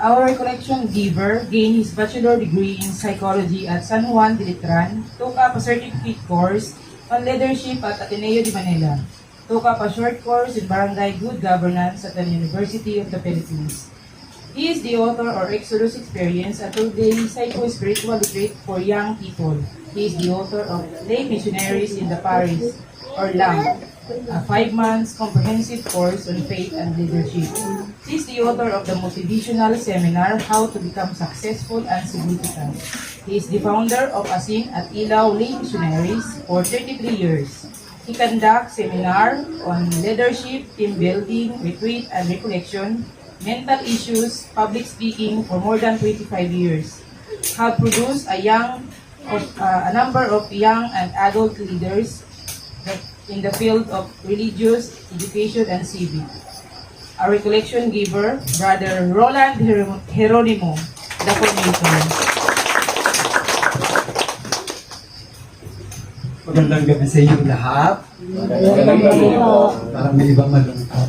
Our collection giver gained his bachelor degree in psychology at San Juan de Letran, took up a certificate course on leadership at Ateneo de Manila, took up a short course in barangay good governance at the University of the Philippines. He is the author of Exodus Experience, a two-day psycho-spiritual retreat for young people. He is the author of Lay Missionaries in the Parish, or LAM, a 5 months comprehensive course on faith and leadership. He is the author of the motivational seminar, How to Become Successful and Significant. He is the founder of Asin at Ilaw Lay Missionaries for 33 years. He conducts seminar on leadership, team building, retreat and recollection, mental issues, public speaking for more than 25 years. Have produced a number of young and adult leaders in the field of religious, education, and civic. Our recollection giver, Brother Roland Geronimo, the coordinator. Magandang gabi sa inyong lahat. Magandang gabi po. Parang may ibang malungkot.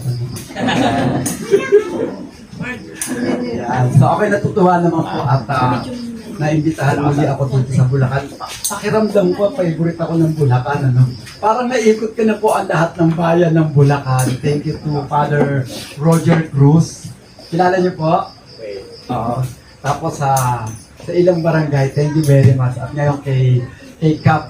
Yan. So ako'y natutuwa naman po at naimbitahan muli ako dito sa Bulacan. Pakiramdam ko, favorite ako ng Bulacan. Parang naikot ko na po ang lahat ng bayan ng Bulacan. Thank you to Father Roger Cruz. Kilala niyo po? Oo. Tapos sa ilang barangay, thank you very much. At ngayon kay Cap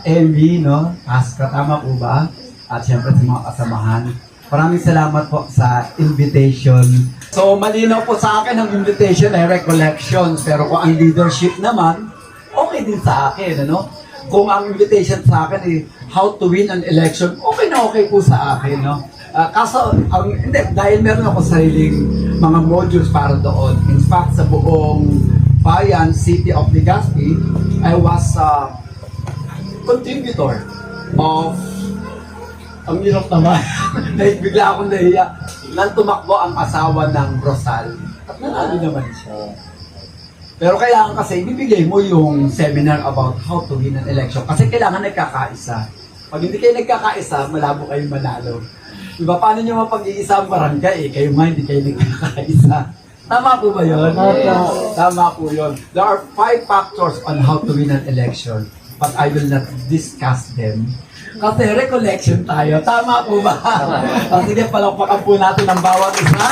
MV, no? Aska, tama po ba? At syempre sa mga kasamahan. Maraming salamat po sa invitation. So, malinaw po sa akin ang invitation ay recollection. Pero kung ang leadership naman, okay din sa akin, ano? Kung ang invitation sa akin ay how to win an election, okay na okay po sa akin, no? Kaso, hindi, dahil meron ako sariling mga modules para doon. In fact, sa buong bayan, City of Legazpi, I was contributor of ang hirap naman. Bigla akong nahiya. Nang tumakbo ang asawa ng Rosal. At nanalo naman siya. Pero kailangan kasi ibibigay mo yung seminar about how to win an election. Kasi kailangan nagkakaisa. Pag hindi kayo nagkakaisa, malabo kayong manalo. Diba, paano nyo mapag-iisa ang barangay? Kayo nga, hindi kayo nagkakaisa. Tama po ba yun? Tama po yun. There are 5 factors on how to win an election. But I will not discuss them. Kasi recollection tayo. Tama po ba? Sige, palakpakan po natin ang bawat isa.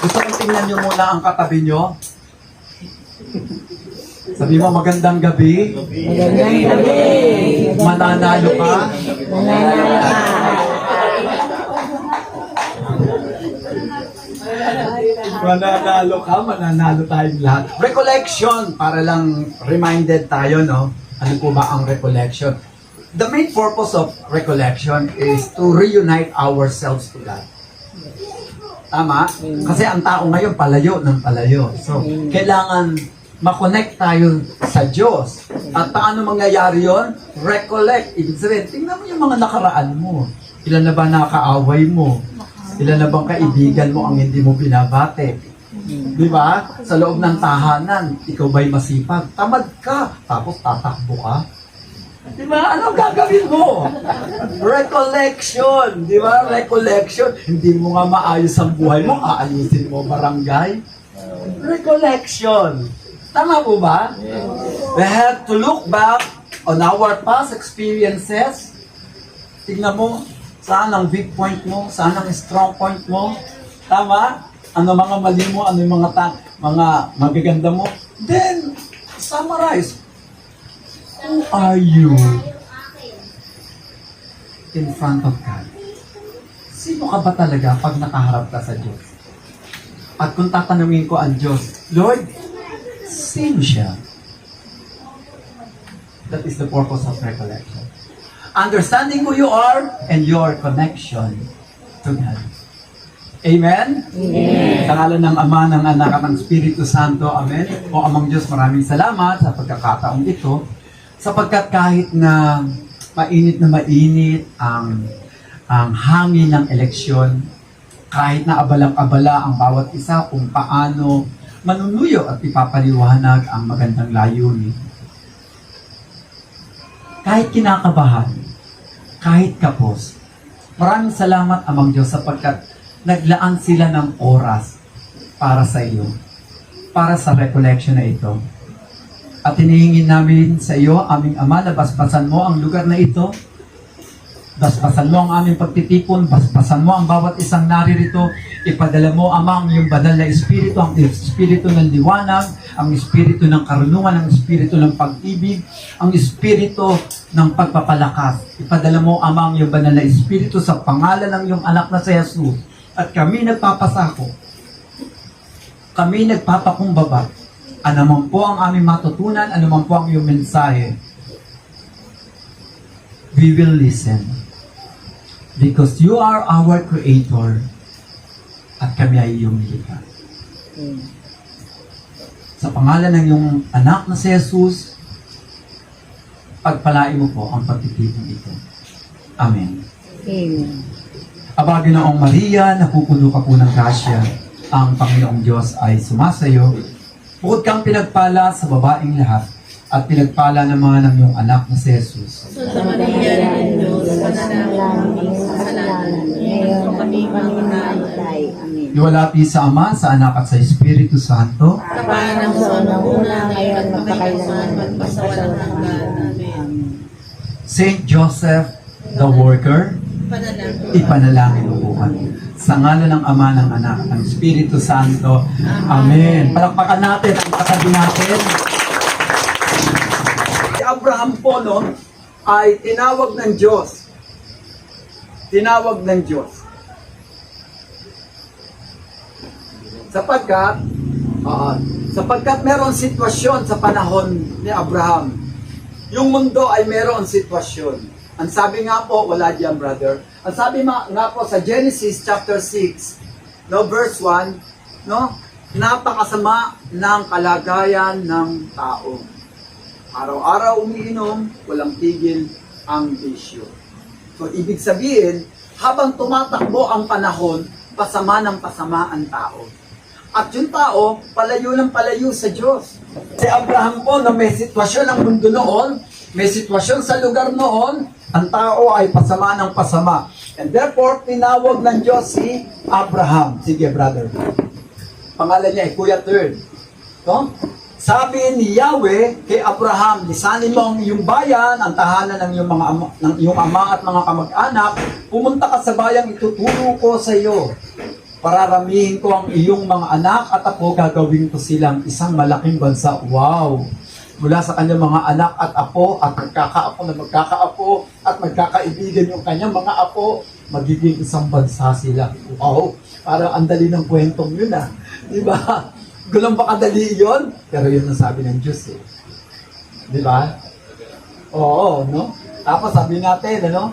Gusto kong tingnan nyo muna ang katabi nyo. Sabi mo, magandang gabi. Magandang gabi. Mananalo ka. Mananalo ka. Mananalo ka, mananalo tayong lahat. Recollection, para lang reminded tayo, no? Ano po ba ang recollection? The main purpose of recollection is to reunite ourselves to God. Tama? Kasi ang tao ngayon palayo ng palayo. So, kailangan makonect tayo sa Diyos. At paano mangyayari yon? Recollect. Ibig sabihin, tingnan mo yung mga nakaraan mo. Ilan na ba nakaaway mo? Ilan na bang kaibigan mo ang hindi mo binabate? Di ba? Sa loob ng tahanan, ikaw ba'y masipag? Tamad ka, tapos tatakbo ka. Di ba? Anong gagawin mo? Recollection. Di ba? Recollection. Hindi mo nga maayos ang buhay mo, aayusin mo barangay. Recollection. Tama po ba? We have to look back on our past experiences. Tignan mo, saan ang weak point mo? Saan ang strong point mo? Tama? Ano mga mali mo? Ano yung mga magaganda mo? Then, summarize. Who are you in front of God? Sino ka ba talaga pag nakaharap ka sa Diyos? At kung tatanungin ko ang Diyos, Lord, sino siya? That is the purpose of recollection. Understanding who you are and your connection to God. Amen? Amen. Sa ngalan ng Ama, ng Anak, at ng Espiritu Santo. Amen. O Amang Diyos, maraming salamat sa pagkakataong ito. Sapagkat kahit na mainit ang hangin ng eleksyon, kahit na abalang-abala ang bawat isa kung paano manunuyo at ipapaliwanag ang magandang layunin. Kahit kinakabahan, kahit kapos, maraming salamat Amang Diyos sapagkat naglaan sila ng oras para sa iyo, para sa recollection na ito. At hinihingin namin sa iyo, aming Ama, na basbasan mo ang lugar na ito. Basbasan mo ang aming pagtitipon, basbasan mo ang bawat isang naririto. Ipadala mo, Ama, ang iyong banal na espiritu, ang espiritu ng liwanag, ang espiritu ng karunungan, ang espiritu ng pag-ibig, ang espiritu ng pagpapalakas. Ipadala mo, Ama, ang iyong banal na espiritu sa pangalan ng iyong anak na si Jesus. At kami nagpapasako, kami nagpapakumbaba. Ano man po ang aming matutunan, ano man po ang iyong mensahe, we will listen. Because you are our Creator at kami ay iyong nilikha. Sa pangalan ng iyong anak na si Jesus, pagpalain mo po ang pagtitipon ito. Amen. Amen. Aba, Ginoong Maria, napupuno ka po ng grasya. Ang Panginoong Diyos ay sumasayo. Bukod kang pinagpala sa babaeng lahat at pinagpala naman ng iyong anak na si Jesus. Santa Maria ng Diyos, panalangin sa kasalanan, ngayon kami mamatay. Amen. Luwalhati sa Ama, sa Anak at sa Espiritu Santo. Kapanan sa una, ngayon magpakailanman, magpasawalang hanggan. Amen. Saint Joseph, the worker, Panalangin. ipanalangin mo po kami. Sa ngalan ng Ama, ng Anak, ng Espiritu Santo. Amen. Palakpakan natin ang kasabi natin. Si Abraham po, no, ay tinawag ng Diyos. Tinawag ng Diyos. Sapagkat meron sitwasyon sa panahon ni Abraham. Yung mundo ay meron sitwasyon. Ang sabi nga po, wala diyan, brother. Ang sabi nga po sa Genesis chapter 6, no, verse 1, no, napakasama ng kalagayan ng tao. Araw-araw umiinom, walang tigil ang bisyo. So, ibig sabihin, habang tumatakbo ang panahon, pasama ng pasama ang tao. At yung tao, palayo ng palayo sa Diyos. Si Abraham po, na may sitwasyon ang mundo noon, may sitwasyon sa lugar noon, ang tao ay pasama ng pasama. And therefore, tinawag ng Diyos si Abraham. Sige, brother. Pangalan niya ay Kuya Third. No? Sabi ni Yahweh kay Abraham, lisanin mo ang iyong bayan, ang tahanan ng iyong ama at mga kamag-anak, pumunta ka sa bayang ituturo ko sa iyo. Pararamihin ko ang iyong mga anak at ako gagawin ko silang isang malaking bansa. Wow! Mula sa kanyang mga anak at apo at magkakaapo na magkakaapo at magkakaibigan yung kanyang mga apo, magiging isang bansa sila. Wow! Parang ang dali ng kwentong yun ah. Di ba? Gulang ba kadali yun? Pero yun ang sabi ng Diyos eh. Di ba? Oo, no? Tapos sabi natin, ano?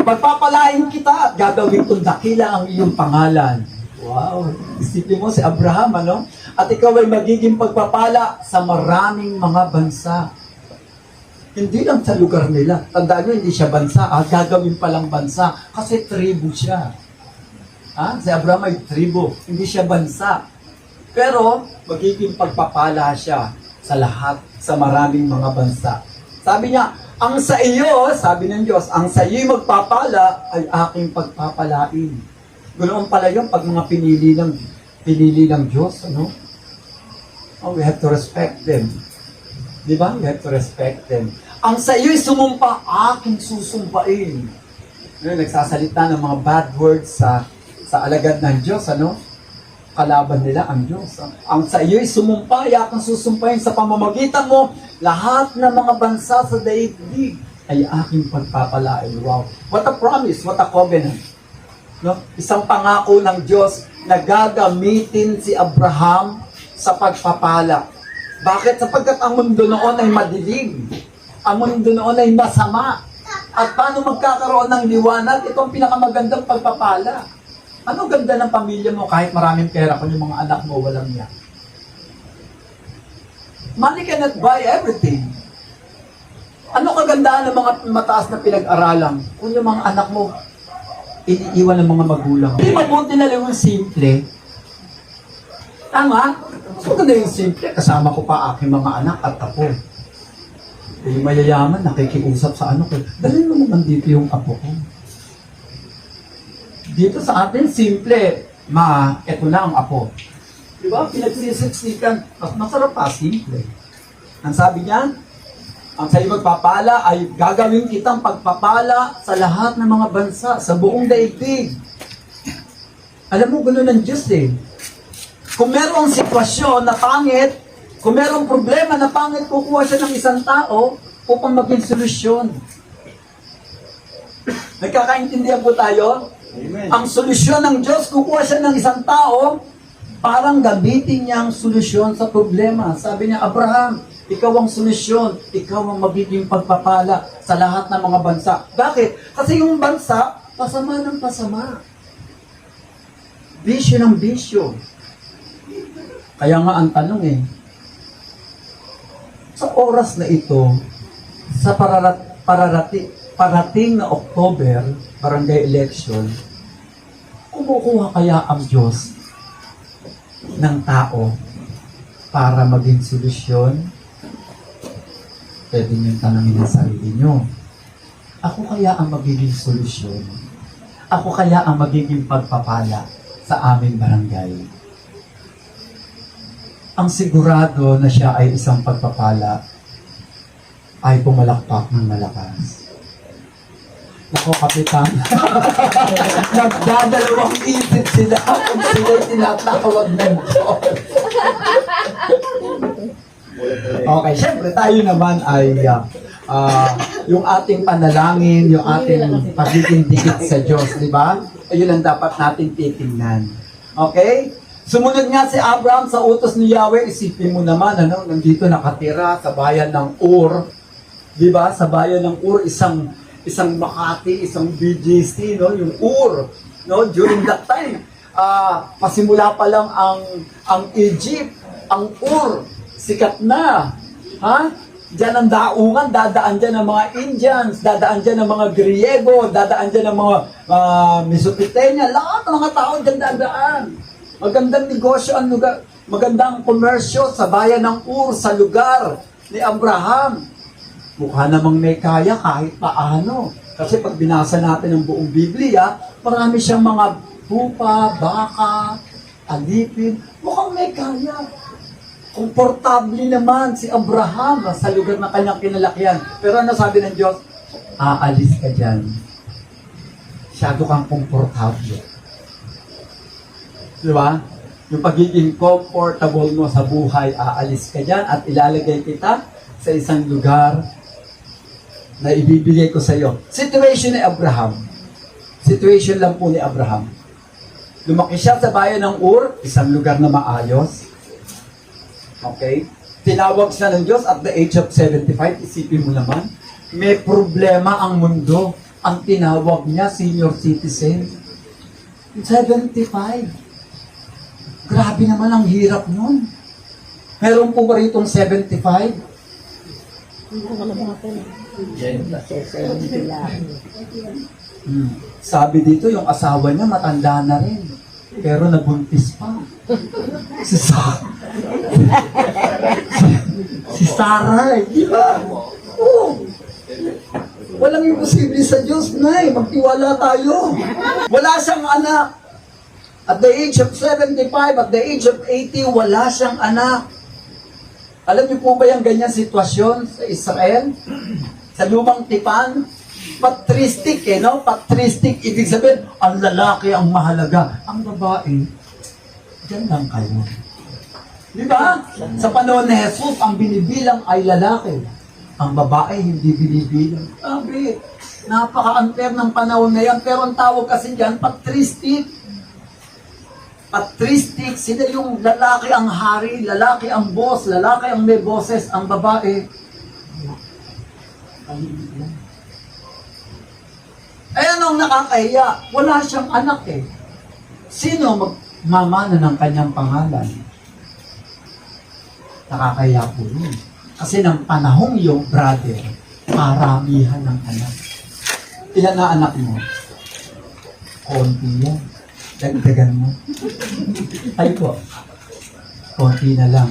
Pagpapalain kita at gagawin kong dakila ang iyong pangalan. Wow! Isipin mo si Abraham, ano? At ikaw ay magiging pagpapala sa maraming mga bansa. Hindi lang sa lugar nila. Tandaan nyo, hindi siya bansa. Gagawin palang bansa. Kasi tribu siya. Si Abraham ay tribu. Hindi siya bansa. Pero, magiging pagpapala siya sa lahat, sa maraming mga bansa. Sabi niya, ang sa iyo, sabi ng Diyos, ang sa iyo'y magpapala ay aking pagpapalain. Ganoon pala yun pag mga pinili ng Diyos, ano? We have to respect them. Di ba? We have to respect them. Ang sa iyo'y sumumpa, aking susumpain. Nagsasalita ng mga bad words sa alagad ng Diyos, ano? Kalaban nila ang Diyos. Ang sa iyo'y sumumpa, aking susumpain sa pamamagitan mo, lahat ng mga bansa sa daigdig ay aking pagpapalain. Wow. What a promise, what a covenant. No? Isang pangako ng Diyos na gagamitin si Abraham sa pagpapala. Bakit? Sapagkat ang mundo noon ay madilim. Ang mundo noon ay masama. At paano magkakaroon ng liwanag? Ito ang pinakamagandang pagpapala. Ano ganda ng pamilya mo kahit maraming pera kung yung mga anak mo walang niya? Money cannot buy everything. Ano kagandahan ng mga mataas na pinag-aralan kung yung mga anak mo iniiwan ng mga magulang? Hindi mabuti na lang yung simple. Tama? So, maganda yung simple. Kasama ko pa aking mga anak at apo. Yung mayayaman, nakikiusap sa ano ko. Dalhin mo naman dito yung apo ko. Dito sa atin, simple. Ma, eto na ang apo. Di ba? Pinagsisiksikan. Mas masarap pa, simple. Ang sabi niya, ang sa'yo magpapala ay gagawin kitang pagpapala sa lahat ng mga bansa, sa buong daigdig. Alam mo, gano'n ng Diyos eh. Kung merong sitwasyon na pangit, kung merong problema na pangit, kukuha siya ng isang tao upang maging solusyon. Nagkakaintindihan po tayo? Amen. Ang solusyon ng Diyos, kukuha siya ng isang tao, parang gamitin niya ang solusyon sa problema. Sabi niya, Abraham, ikaw ang solusyon, ikaw ang magiging pagpapala sa lahat ng mga bansa. Bakit? Kasi yung bansa, pasama ng pasama. Bisyo ng bisyo. Kaya nga ang tanong sa oras na ito, sa parating na October, barangay election, kumukuha kaya ang Diyos ng tao para maging solusyon? Pwede niyong tanongin ang sarili niyo. Ako kaya ang magiging solusyon? Ako kaya ang magiging pagpapala sa aming barangay? Ang sigurado na siya ay isang pagpapala ay pumalakpak ng malakas. Nako, Kapitan. Nagdadalawang isip sila kung sila'y tinatawag ng Diyos. Okay, syempre tayo naman ay yung ating panalangin, yung ating pagiging dikit sa Diyos, di ba? Ayun ang dapat natin titingnan. Okay? Sumunod nga si Abraham sa utos ni Yahweh. Isipin mo naman, nandito nakatira sa bayan ng Ur. Di ba? Sa bayan ng Ur, isang Makati, isang BGC, no? Yung Ur, no? During that time, pasimula pa lang ang Egypt, ang Ur, sikat na. Ha? Diyan ang daungan, dadaan dyan ng mga Indians, dadaan dyan ng mga Griego, dadaan dyan ng mga Mesopotamia, lahat ng mga tao dyan dadaan. Magandang negosyo ang lugar, magandang komersyo sa bayan ng Ur, sa lugar ni Abraham. Mukha namang may kaya kahit paano. Kasi pag binasa natin ang buong Biblia, marami siyang mga tupa, baka, alipin. Mukhang may kaya. Komportable naman si Abraham sa lugar na kanyang kinalakihan. Pero ano sabi ng Diyos? Aalis ka dyan. Masyado kang komportable. Di ba? Yung pagiging comfortable mo sa buhay, aalis ka dyan at ilalagay kita sa isang lugar na ibibigay ko sa iyo. Situation ni Abraham. Situation lang po ni Abraham. Lumaki siya sa bayan ng Ur, isang lugar na maayos. Okay? Tinawag siya ng Diyos at the age of 75, isipin mo naman, may problema ang mundo. Ang tinawag niya, senior citizen. 75. Grabe naman ang hirap nun. Meron po ba ritong 75? Sabi dito, yung asawa niya matanda na rin. Pero nabuntis pa. Si Sarah, di ba? Oo. Walang imposible sa Diyos, Nay. Magtiwala tayo. Wala siyang anak. At the age of 75, at the age of 80, wala siyang anak. Alam niyo po ba yung ganyan sitwasyon sa Israel? Sa lumang tipan? Patristic no? Patristic, ibig sabihin, ang lalaki ang mahalaga. Ang babae, dyan lang kayo. Di ba? Sa panahon ni Jesus, ang binibilang ay lalaki. Ang babae, hindi binibilang. Sabi, napaka-unfair ng panahon na yan. Pero ang tawag kasi dyan, patristic. Patristic, sila yung lalaki ang hari, lalaki ang boss, lalaki ang may boses, ang babae. Eh anong nakakahiya? Wala siyang anak eh. Sino magmamana ng kanyang pangalan? Nakakahiya po yun. Kasi ng panahong yung brother, paramihan ng anak. Ilan na anak mo? Konti yan. Dagdagan mo. Ay po, konti na lang.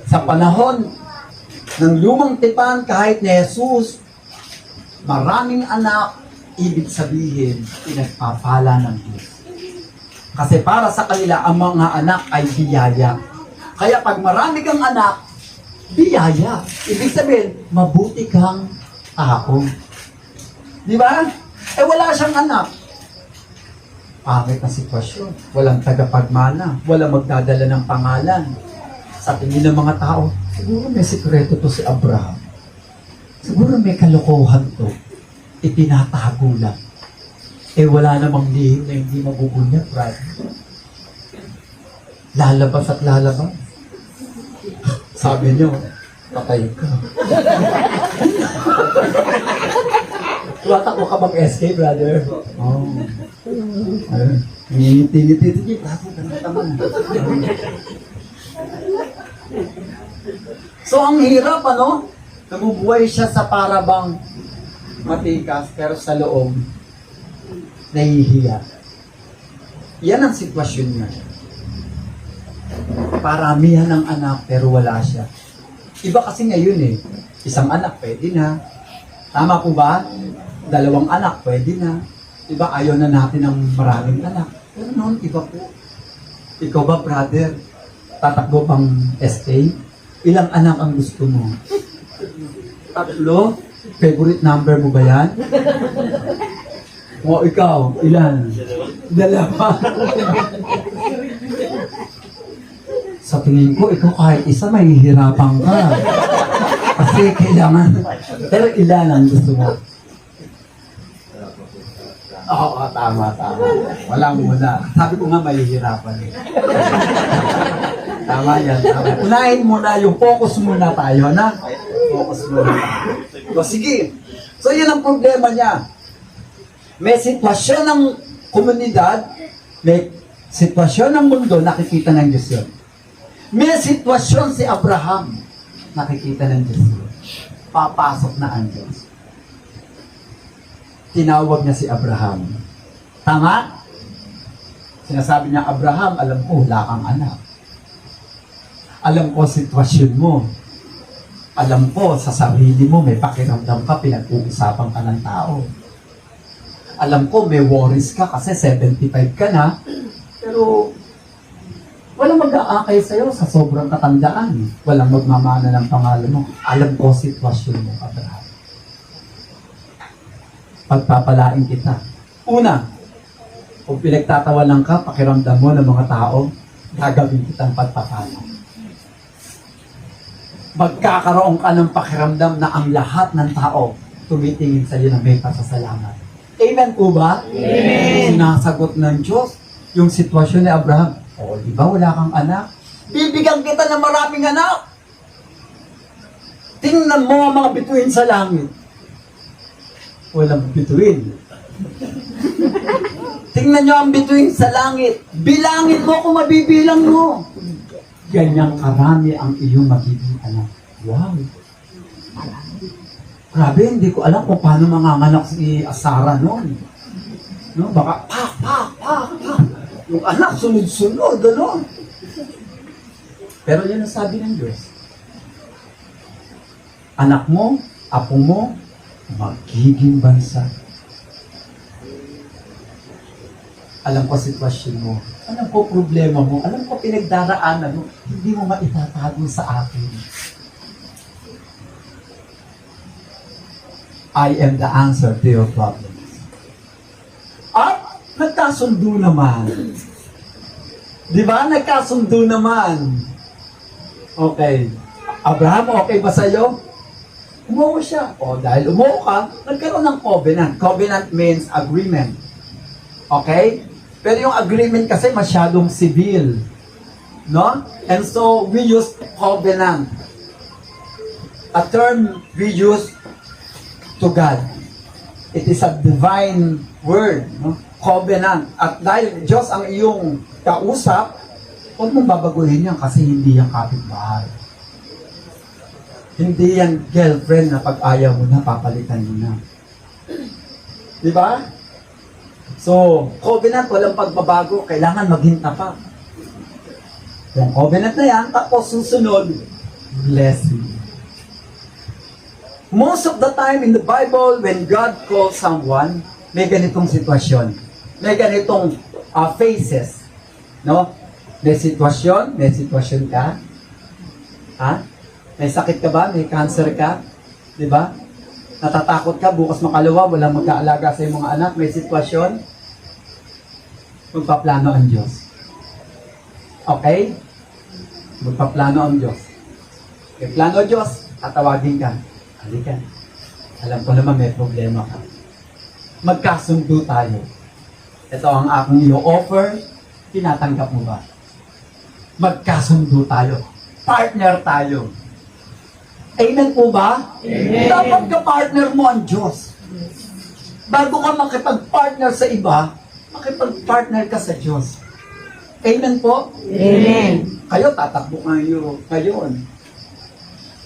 Sa panahon ng lumang tipan, kahit ni Jesus, maraming anak, ibig sabihin, pinagpapala ng Diyos. Kasi para sa kanila, ang mga anak ay biyaya. Kaya pag marami kang anak, biyaya. Ibig sabihin, mabuti kang tao. Di ba? Eh wala siyang anak. Pangit na sitwasyon. Walang tagapagmana. Walang magdadala ng pangalan. Sa tingin ng mga tao, siguro may sikreto to si Abraham. Siguro may kalokohan to. Itinatago lang. Eh wala namang lihim na hindi mabubunyag, Brad. Lalabas at lalabas. Sabi niyo, patay ka. Tumatakbo ka bang SK, brother? Oo. Ngiti-ngiti. Sige, brother, tama. So, ang hirap, ano? Nabubuhay siya sa parabang matikas, pero sa loob, nahihiya. Yan ang sitwasyon niya. Paramihan ng anak, pero wala siya. Iba kasi ngayon eh. Isang anak, pwede na. Tama po ba? 2 anak, pwede na. Diba, ayaw na natin ng maraming anak. Pero noon, iba po. Ikaw ba, brother? Tatakbo pang SK? Ilang anak ang gusto mo? 3? Favorite number mo ba yan? O ikaw, ilan? 2. Sa tingin ko, ikaw kahit isa, mahihirapan ka. Kasi kailangan. Pero ilan ang gusto mo? Oo, tama. Walang muna. Sabi ko nga, mahihirapan eh. Tama yan. Unahin muna yung focus muna tayo, na? Focus muna tayo. So, sige. So, yun ang problema niya. May sitwasyon ng komunidad, may sitwasyon ng mundo, nakikita ng Diyos yun. May sitwasyon si Abraham, nakikita ng Diyos yun. Papasok na ang Diyos. Tinawag niya si Abraham. Tama? Sinasabi niya, Abraham, alam ko, wala kang anak. Alam ko sitwasyon mo. Alam ko, sa sarili mo, may pakiramdam ka, pinag-uusapan ka ng tao. Alam ko, may worries ka kasi 75 ka na, pero walang mag-aakay sa'yo sa sobrang katandaan. Walang magmamana ng pangalan mo. Alam ko sitwasyon mo, Abraham. Pagpapalain kita. Una, kung pinagtatawanan ka, pakiramdam mo ng mga tao, gagawin kitang pagpapala. Magkakaroon ka ng pakiramdam na ang lahat ng tao tumitingin sa iyo na may pasasalamat. Amen po ba? Amen. Sinasagot ng Diyos yung sitwasyon ni Abraham. O, di ba wala kang anak? Bibigyan kita ng maraming anak. Tingnan mo ang mga bituin sa langit. Walang bituin. Tingnan nyo ang bituin sa langit. Bilangin mo kung mabibilang mo. Ganyang karami ang iyong magiging anak. Wow. Grabe, hindi ko alam kung paano manganganak si Sarah noon. No? Baka pa. Yung anak, sunod-sunod, ano? Pero yan ang sabi ng Diyos. Anak mo, apo mo, magiging bansa. Alam ko sitwasyon mo. Alam ko problema mo. Alam ko pinagdaraanan mo. Hindi mo maitatago sa akin. I am the answer to your problems. At nagkasundo naman. Di ba? Nagkasundo naman. Okay. Abraham, okay ba sa'yo? Umuo siya. O dahil umuo ka, nagkaroon ng covenant. Covenant means agreement. Okay? Pero yung agreement kasi masyadong civil. No? And so, we use covenant. A term we use to God. It is a divine word. No? Covenant. At dahil Diyos ang iyong kausap, huwag mong babaguhin yan kasi hindi yan kapitbahay. Hindi yan girlfriend na pag ayaw mo na, papalitan mo na. Di ba? So, covenant, walang pagbabago, kailangan maghinta pa. Yung covenant na yan, tapos susunod, blessing. Most of the time in the Bible, when God calls someone, may ganitong sitwasyon. May ganitong phases. No? May sitwasyon ka. Ha? May sakit ka ba? May cancer ka? Di ba? Natatakot ka, bukas makalawa, walang mag-aalaga sa iyong mga anak. May sitwasyon. Magpaplano ang Diyos. Okay? Magpaplano ang Diyos. May plano Diyos, tatawagin ka. Halika. Alam ko naman may problema ka. Magkasundo tayo. Ito ang aking i-offer. Tinatanggap mo ba? Magkasundo tayo. Partner tayo. Amen po ba? Amen. Dapat ka-partner mo ang Diyos. Bago ka makipag-partner sa iba, makipag-partner ka sa Diyos. Amen po? Amen. Kayo, tatakbo kayo ngayon.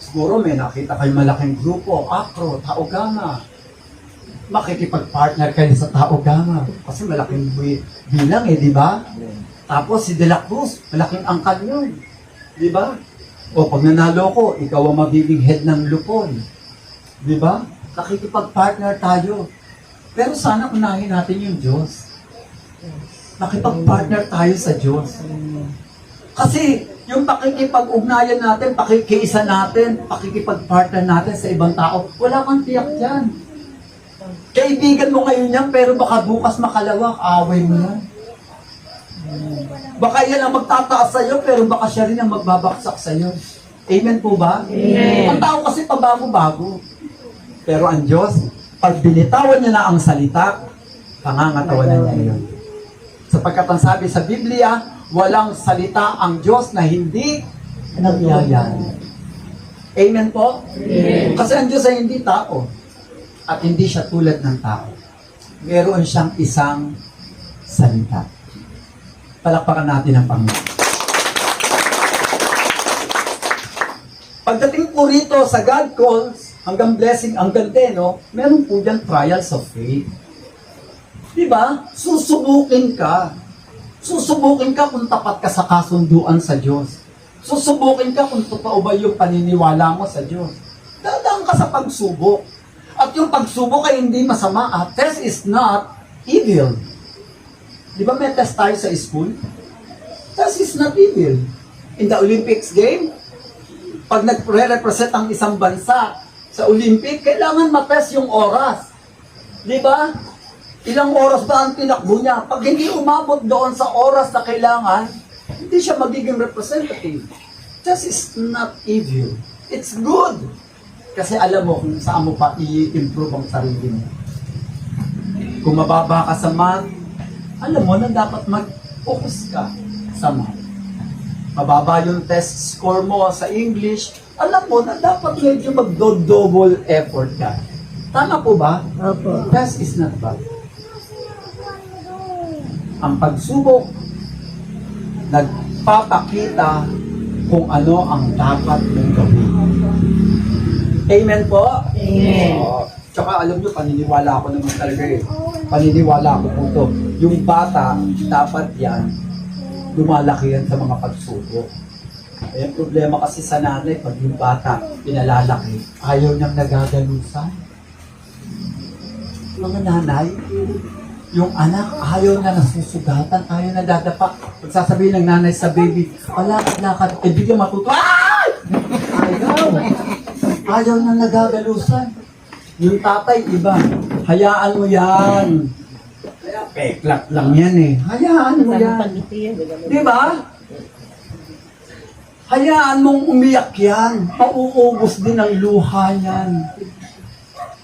Siguro may nakita kayo malaking grupo, Acro, Tao Gama. Makikipag-partner kayo sa Tao Gama. Kasi malaking bilang di ba? Tapos si De La Cruz, malaking angkan yun. Di ba? O pag nanalo ko, ikaw ang magiging head ng lupon. Di ba? Nakikipag-partner tayo. Pero sana unahin natin yung Diyos. Nakipag-partner tayo sa Diyos. Kasi yung pakikipag-ugnayan natin, pakikiisa natin, pakikipag-partner natin sa ibang tao, wala kang tiyak dyan. Kaibigan mo ngayon yan, pero baka bukas makalawa, away mo yan. Baka yan ang magtataas sa'yo, pero baka siya rin ang magbabaksak sa'yo. Amen po ba? Amen. Ang tao kasi pabago-bago. Pero ang Diyos, pag binitawan niya na ang salita, pangangatawanan niya yun. Sapagkat ang sabi sa Biblia, walang salita ang Diyos na hindi nagyayan. Amen po? Amen. Kasi ang Diyos ay hindi tao. At hindi siya tulad ng tao. Meron siyang isang salita. Palakpakan natin ang Panginoon. Pagdating po rito sa God calls, hanggang blessing, hanggang no, meron po dyan trials of faith. Diba? Susubukin ka. Susubukin ka kung tapat ka sa kasunduan sa Diyos. Susubukin ka kung totoo ba yung paniniwala mo sa Diyos. Dadaan ka sa pagsubok. At yung pagsubok ay hindi masama. Test is not evil. Di ba may test tayo sa school? Test is not evil. In the Olympics game, pag nagre-represent ang isang bansa sa Olympic, kailangan matest yung oras. Di ba? Ilang oras ba ang tinakbo niya? Pag hindi umabot doon sa oras na kailangan, hindi siya magiging representative. Test is not evil. It's good. Kasi alam mo kung saan mo pa i-improve ang sarili mo. Kung mababa ka sa math, alam mo na dapat mag-focus ka sa math. Mababa yung test score mo sa English, alam mo na dapat medyo mag-double effort ka. Tama po ba? Opo. Test is not bad. Ang pagsubok, nagpapakita kung ano ang dapat mong gawin. Amen po? Amen. Tsaka alam nyo, paniniwala ako naman talaga eh. Paniniwala ako po ito. Yung bata, dapat yan, lumalaki yan sa mga pagsubok. Eh, problema kasi sa nanay, pag yung bata, pinalalaki, ayaw niyang nagagalusan. Mga nanay, yung anak, ayaw na nasusugatan, ayaw na dadapa. Pag sasabihin ng nanay sa baby, lakad, eh biglang matuto, ay! Ayaw! Ayaw na nagagalusan. Yung tatay, iba. Hayaan mo yan. Peklak lang yan eh. Hayaan mo yan. Di ba? Hayaan mong umiyak yan. Mauubos din ang luha yan.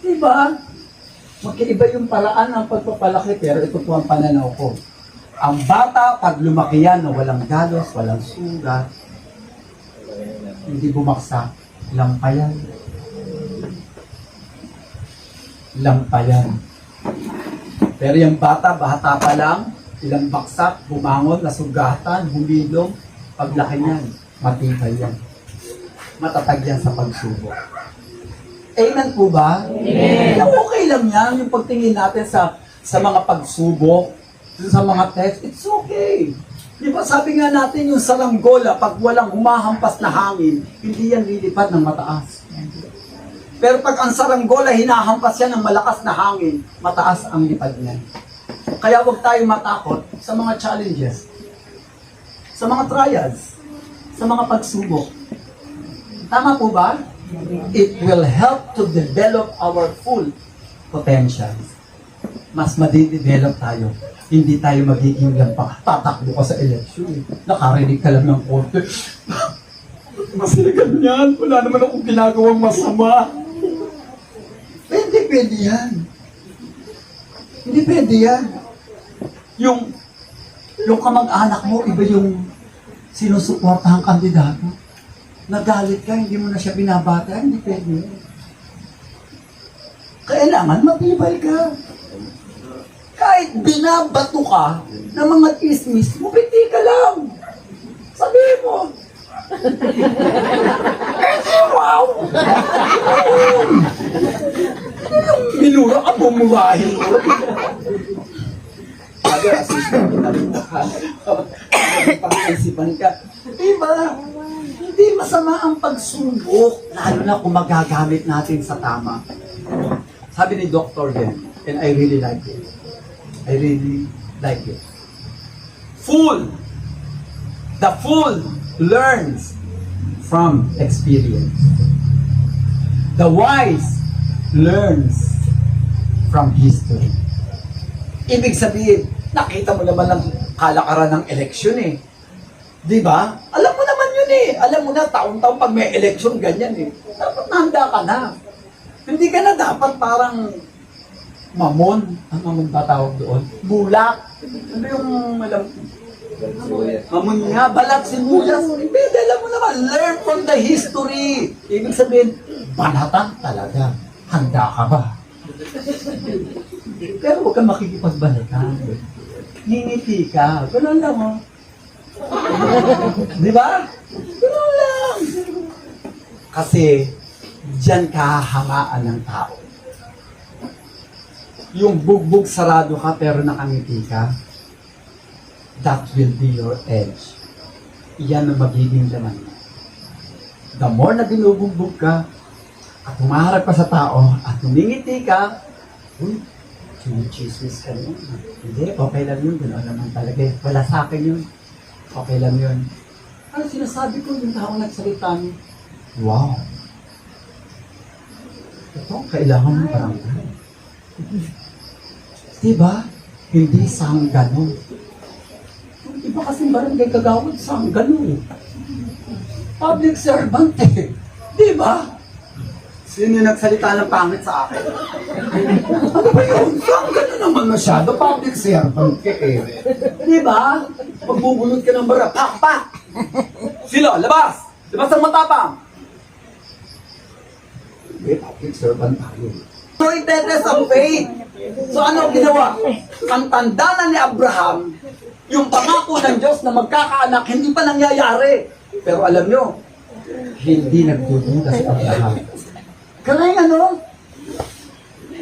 Di ba? Magkaiba yung paraan ng pagpapalaki, pero ito po ang pananaw ko. Ang bata, pag lumaki yan, walang galos, walang sugat, hindi bumaksak, lampayan. Lampayan. Pero yung bata pa lang, ilang baksak, bumangon, nasugatan, humilong, paglaki niyan, matibay yan. Matatag yan sa pagsubok. Amen po ba? Amen. Okay lang yan, yung pagtingin natin sa mga pagsubok, sa mga text, it's okay. Di ba sabi nga natin yung saranggola, pag walang humahampas na hangin, hindi yan lilipad ng mataas. Pero pag ang saranggola, hinahampas yan ng malakas na hangin, mataas ang lipad niya. Kaya huwag tayong matakot sa mga challenges, sa mga trials, sa mga pagsubok. Tama po ba? It will help to develop our full potential. Mas madidevelop tayo. Hindi tayo magiging lampak. Tatakbo ka sa election. Nakarinig ka lang ng korte. Masaya ganyan. Wala naman akong ginagawang masama. Pwede yan. Hindi pwede yan. Yung kamag-anak mo, iba yung sinusuportahang kandidato. Nagalit ka, hindi mo na siya binabata, hindi pwede. Kailangan matibay ka. Kahit binabato ka ng mga ismis, mupiti ka lang. Sabihin mo. Wow! Minura ka, bumurahin ko. Sabi, assistant kita rin ka. Pag-isipan ka. Diba? Hindi masama ang pagsubok, lalo na kung magagamit natin sa tama. Sabi ni Dr. Ben, and I really like it. I really like it. The fool learns from experience. The wise learns from history. Ibig sabihin, nakita mo naman ang kalakaran ng eleksyon eh. Di ba? Alam mo naman yun eh. Alam mo na, taon-taon pag may election, ganyan eh. Dapat nahanda ka na. Hindi ka na dapat parang mamon. Ang mamon ba tawag doon? Bulak. Ano yung alam? Mamon nga, balat sibuyas. Hindi, alam mo naman, learn from the history. Ibig sabihin, banatan talaga. Handa ka ba? Pero huwag kang makikipagbalikan. Ngingiti ka. Ganun lang oh. Di ba? Ganun lang. Kasi, diyan kahahangaan ng tao. Yung bugbog sarado ka pero nakangiti ka, that will be your edge. Iyan ang magiging laman mo. The more na binubugbog ka, at humaharap ka sa tao, at humingiti ka, chismis ka yun. Hindi, okay lang yun. Gano'n naman talaga. Wala sa akin yun. Okay lang yun. Ano sinasabi ko yung tao nagsalita niyo? Wow. Ito, kailangan mo barangay. Diba? Hindi sanggano. Yung iba kasing barangay kagawad, sanggano eh. Public servant eh. Diba? Sino yung nagsalita ng pangit sa akin? Ano ba yun? Sanggano naman masyado. Public servant ka eh. Diba? Magbubulot ka ng bara. Pak! Pak! Sila, labas! Labas ang matapang! Eh, public servant tayo. So, itetest ang faith. So, ano ang ginawa? Ang tanda na ni Abraham, yung pangako ng Diyos na magkakaanak, hindi pa nangyayari. Pero alam nyo, hindi nagdududa si Abraham. Kaya ano?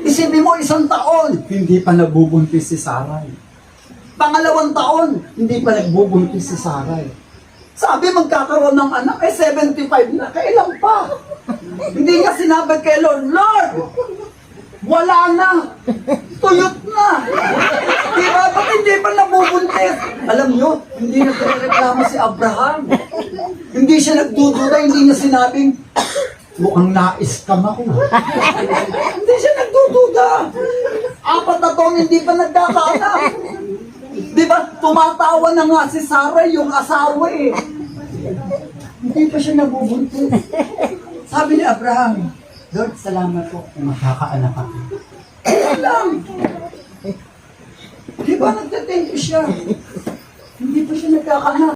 Isipin mo, 1 taon, hindi pa nagbubuntis si Sarai. Pangalawang taon, hindi pa nagbubuntis si Sarai. Sabi magkakaroon ng anak, 75 na, kailan pa? Hindi niya sinabi kay Lord, Lord, wala na, tuyot na. Diba? Ba't hindi pa nabubuntis? Alam nyo, hindi nagreklamo si Abraham. Hindi siya nagdududa, hindi niya sinabing, mukhang nais-scam ako. Hindi siya nagdududa. 4 na taon, hindi pa nagkakaanak. Diba? Tumatawa na nga si Sarah, yung asawa eh. Hindi pa siya nabubuntis. Sabi ni Abraham, Lord, salamat po kung makakaanak ako. Kaya lang. Diba? Nagtathank you siya. Hindi pa siya nagkakaanak.